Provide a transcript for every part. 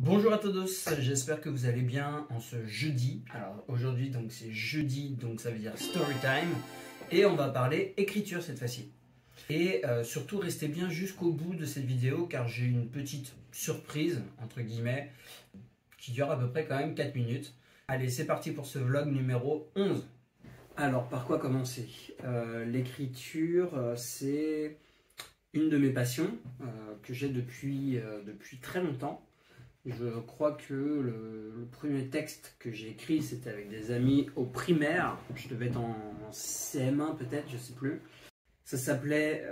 Bonjour à tous, j'espère que vous allez bien en ce jeudi. Alors aujourd'hui donc c'est jeudi, donc ça veut dire story time. Et on va parler écriture cette fois-ci. Et surtout restez bien jusqu'au bout de cette vidéo car j'ai une petite surprise, entre guillemets, qui dure à peu près quand même 4 minutes. Allez, c'est parti pour ce vlog numéro 11. Alors par quoi commencer? L'écriture c'est une de mes passions que j'ai depuis très longtemps. Je crois que le premier texte que j'ai écrit, c'était avec des amis au primaire. Je devais être en CM1 peut-être, je sais plus. Ça s'appelait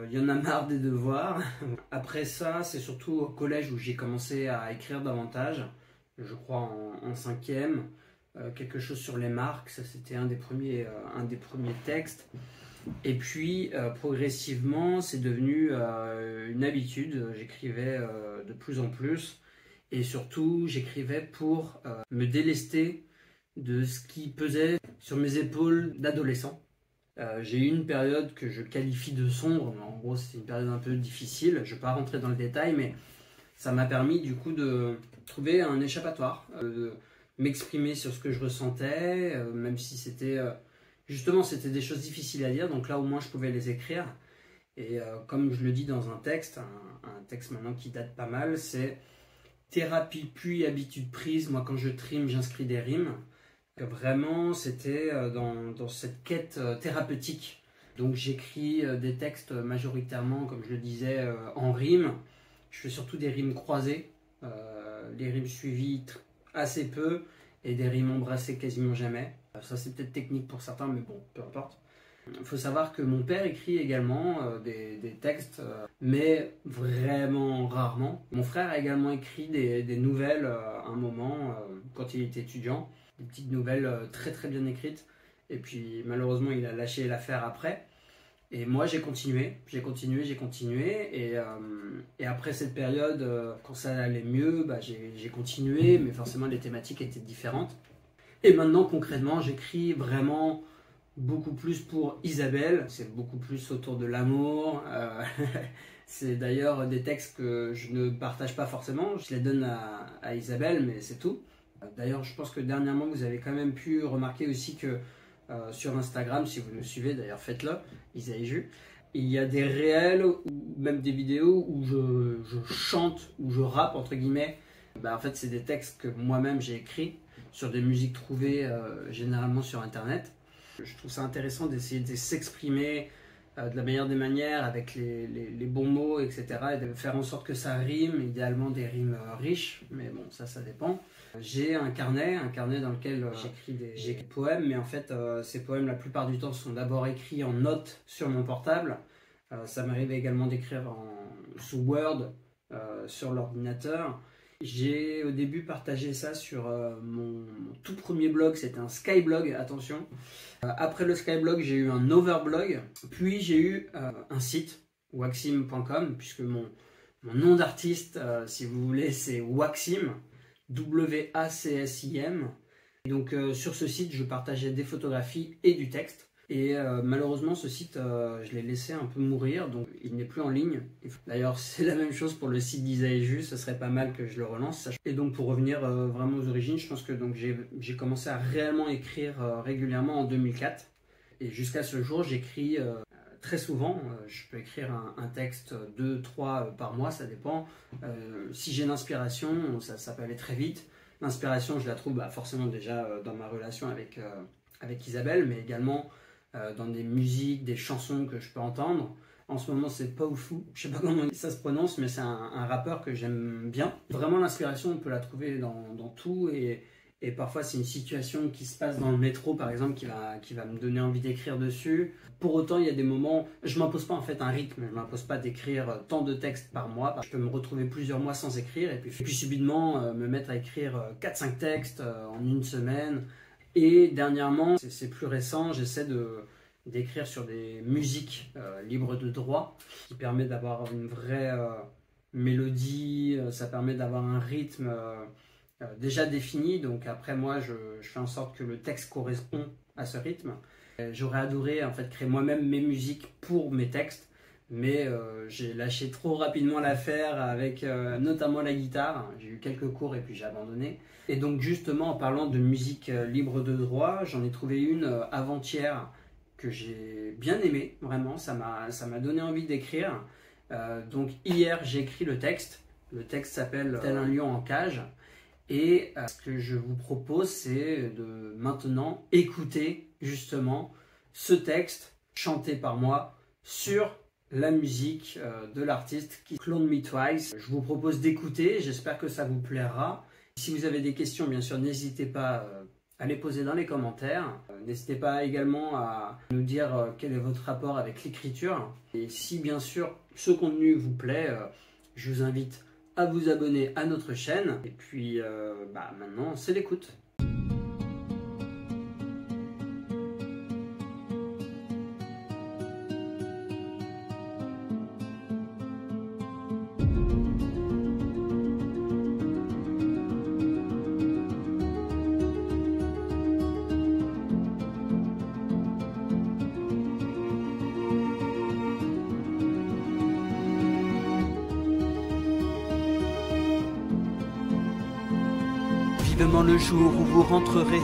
Il y en a marre des devoirs. Après ça, c'est surtout au collège où j'ai commencé à écrire davantage. Je crois en cinquième. Quelque chose sur les marques, ça c'était un des premiers textes. Et puis progressivement, c'est devenu une habitude. J'écrivais de plus en plus. Et surtout, j'écrivais pour me délester de ce qui pesait sur mes épaules d'adolescent. J'ai eu une période que je qualifie de sombre. En gros, c'était une période un peu difficile. Je ne vais pas rentrer dans le détail, mais ça m'a permis du coup de trouver un échappatoire, de m'exprimer sur ce que je ressentais, même si c'était justement c'était des choses difficiles à dire. Donc là, au moins, je pouvais les écrire. Et comme je le dis dans un texte, un texte maintenant qui date pas mal, c'est thérapie puis habitude prise. Moi, quand je trime, j'inscris des rimes. Vraiment, c'était dans cette quête thérapeutique. Donc, j'écris des textes majoritairement, comme je le disais, en rimes. Je fais surtout des rimes croisées, les rimes suivies assez peu et des rimes embrassées quasiment jamais. Ça, c'est peut-être technique pour certains, mais bon, peu importe. Il faut savoir que mon père écrit également des textes, mais vraiment rarement. Mon frère a également écrit des nouvelles à un moment, quand il était étudiant. Des petites nouvelles très très bien écrites. Et puis malheureusement, il a lâché l'affaire après. Et moi, j'ai continué. Et après cette période, quand ça allait mieux, bah, j'ai continué. Mais forcément, les thématiques étaient différentes. Et maintenant, concrètement, j'écris vraiment beaucoup plus pour Isabelle, c'est beaucoup plus autour de l'amour. C'est d'ailleurs des textes que je ne partage pas forcément, je les donne à Isabelle, mais c'est tout. D'ailleurs, je pense que dernièrement, vous avez quand même pu remarquer aussi que sur Instagram, si vous nous suivez, d'ailleurs faites-le, Isaïju, il y a des réels ou même des vidéos où je chante, où je rappe, entre guillemets. En fait, c'est des textes que moi-même j'ai écrits sur des musiques trouvées généralement sur Internet. Je trouve ça intéressant d'essayer de s'exprimer de la meilleure des manières avec les bons mots, etc. Et de faire en sorte que ça rime, idéalement des rimes riches, mais bon, ça dépend. J'ai un carnet dans lequel j'écris des poèmes, mais en fait, ces poèmes, la plupart du temps, sont d'abord écrits en notes sur mon portable. Ça m'arrive également d'écrire sous Word sur l'ordinateur. J'ai au début partagé ça sur mon tout premier blog, c'était un Skyblog, attention. Après le Skyblog, j'ai eu un Overblog, puis j'ai eu un site, waxim.com, puisque mon nom d'artiste, si vous voulez, c'est Waxim, W-A-C-S-I-M. Donc sur ce site, je partageais des photographies et du texte. Et malheureusement, ce site, je l'ai laissé un peu mourir, donc il n'est plus en ligne. D'ailleurs, c'est la même chose pour le site d'Isaïju, ce serait pas mal que je le relance. Et donc, pour revenir vraiment aux origines, je pense que j'ai commencé à réellement écrire régulièrement en 2004. Et jusqu'à ce jour, j'écris très souvent. Je peux écrire un texte 2, 3 par mois, ça dépend. Si j'ai l'inspiration, ça peut aller très vite. L'inspiration, je la trouve forcément déjà dans ma relation avec Isabelle, mais également dans des musiques, des chansons que je peux entendre. En ce moment, c'est Powfu, je sais pas comment ça se prononce, mais c'est un rappeur que j'aime bien. Vraiment, l'inspiration, on peut la trouver dans tout, et parfois, c'est une situation qui se passe dans le métro, par exemple, qui va me donner envie d'écrire dessus. Pour autant, il y a des moments, je m'impose pas en fait un rythme, je m'impose pas d'écrire tant de textes par mois. Je peux me retrouver plusieurs mois sans écrire, et puis subitement, me mettre à écrire 4-5 textes en une semaine. Et dernièrement, c'est plus récent, j'essaie d'écrire sur des musiques libres de droit, qui permet d'avoir une vraie mélodie, ça permet d'avoir un rythme déjà défini. Donc après, moi, je fais en sorte que le texte correspond à ce rythme. J'aurais adoré en fait créer moi-même mes musiques pour mes textes, mais j'ai lâché trop rapidement l'affaire avec notamment la guitare. J'ai eu quelques cours et puis j'ai abandonné. Et donc justement en parlant de musique libre de droit, j'en ai trouvé une avant-hier que j'ai bien aimée, vraiment, ça m'a donné envie d'écrire. Donc hier j'ai écrit le texte s'appelle Tel un lion en cage, et ce que je vous propose c'est de maintenant écouter justement ce texte chanté par moi sur la musique de l'artiste qui Clone Me Twice. Je vous propose d'écouter, j'espère que ça vous plaira. Si vous avez des questions, bien sûr, n'hésitez pas à les poser dans les commentaires. N'hésitez pas également à nous dire quel est votre rapport avec l'écriture. Et si, bien sûr, ce contenu vous plaît, je vous invite à vous abonner à notre chaîne. Et puis, maintenant, c'est l'écoute. Vivement le jour où vous rentrerez,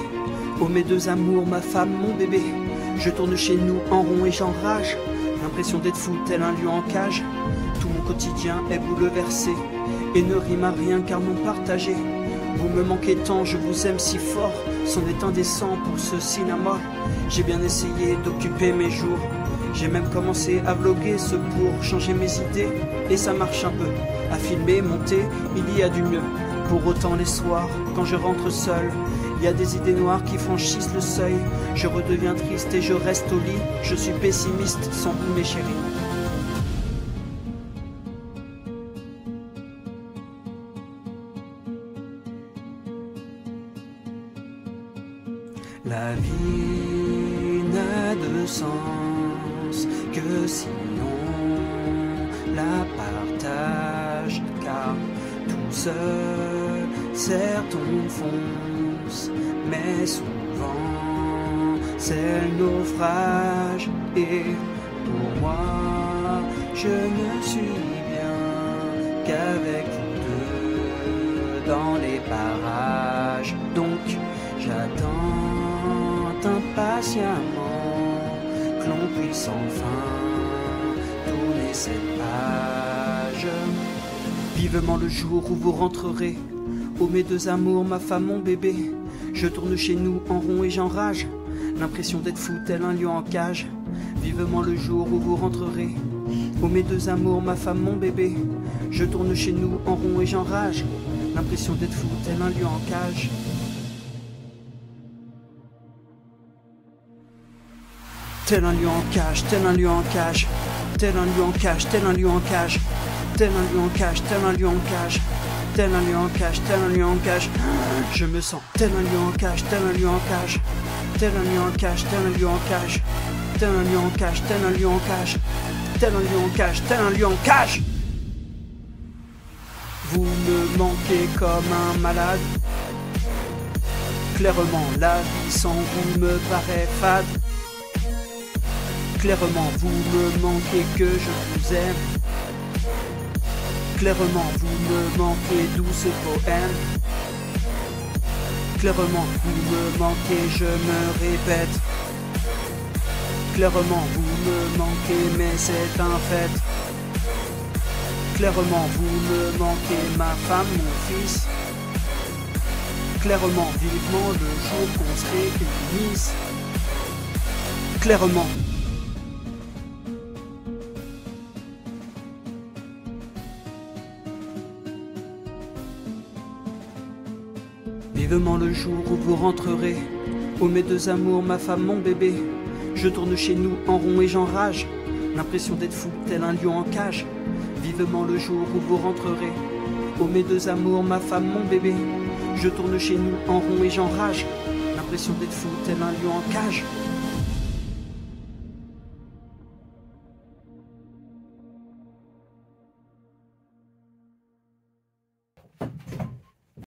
ô mes deux amours, ma femme, mon bébé. Je tourne chez nous en rond et j'enrage, l'impression d'être fou tel un lion en cage. Tout mon quotidien est bouleversé et ne rime à rien car non partagé. Vous me manquez tant, je vous aime si fort, c'en est indécent pour ce cinéma. J'ai bien essayé d'occuper mes jours, j'ai même commencé à vlogger ce pour changer mes idées. Et ça marche un peu, à filmer, monter, il y a du mieux. Pour autant les soirs, quand je rentre seul, il y a des idées noires qui franchissent le seuil. Je redeviens triste et je reste au lit, je suis pessimiste sans vous mes chéris. La vie n'a de sens que si on la partage, car tout seul, certes on fonce, mais souvent c'est le naufrage. Et pour moi, je ne suis bien qu'avec vous deux dans les parages. Donc j'attends impatiemment que l'on puisse enfin tourner cette page. Vivement le jour où vous rentrerez, ô mes deux amours, ma femme, mon bébé. Je tourne chez nous en rond et j'enrage, l'impression d'être fou tel un lion en cage. Vivement le jour où vous rentrerez, ô mes deux amours, ma femme, mon bébé. Je tourne chez nous en rond et j'enrage, l'impression d'être fou tel un lion en cage. Tel un lion en cage, tel un lion en cage, tel un lion en cage, tel un lion en cage, tel un lion en cage, tel un lion en cage, tel un lion en cage, tel un lion en cage. Je me sens tel un lion en cage, tel un lion en cage, tel un lion en cage, tel un lion en cage, tel un lion en cage, tel un lion en cage, tel un lion en cage, tel un lion en cage. Vous me manquez comme un malade. Clairement, la vie sans vous me paraît fade. Clairement, vous me manquez que je vous aime. Clairement, vous me manquez douce poème. Clairement, vous me manquez, je me répète. Clairement, vous me manquez, mais c'est un fait. Clairement, vous me manquez, ma femme, mon fils. Clairement, vivement le jour qu'on se réunisse. Clairement. Vivement le jour où vous rentrerez, ô mes deux amours, ma femme, mon bébé. Je tourne chez nous en rond et j'enrage, l'impression d'être fou tel un lion en cage. Vivement le jour où vous rentrerez, ô mes deux amours, ma femme, mon bébé. Je tourne chez nous en rond et j'enrage, l'impression d'être fou tel un lion en cage.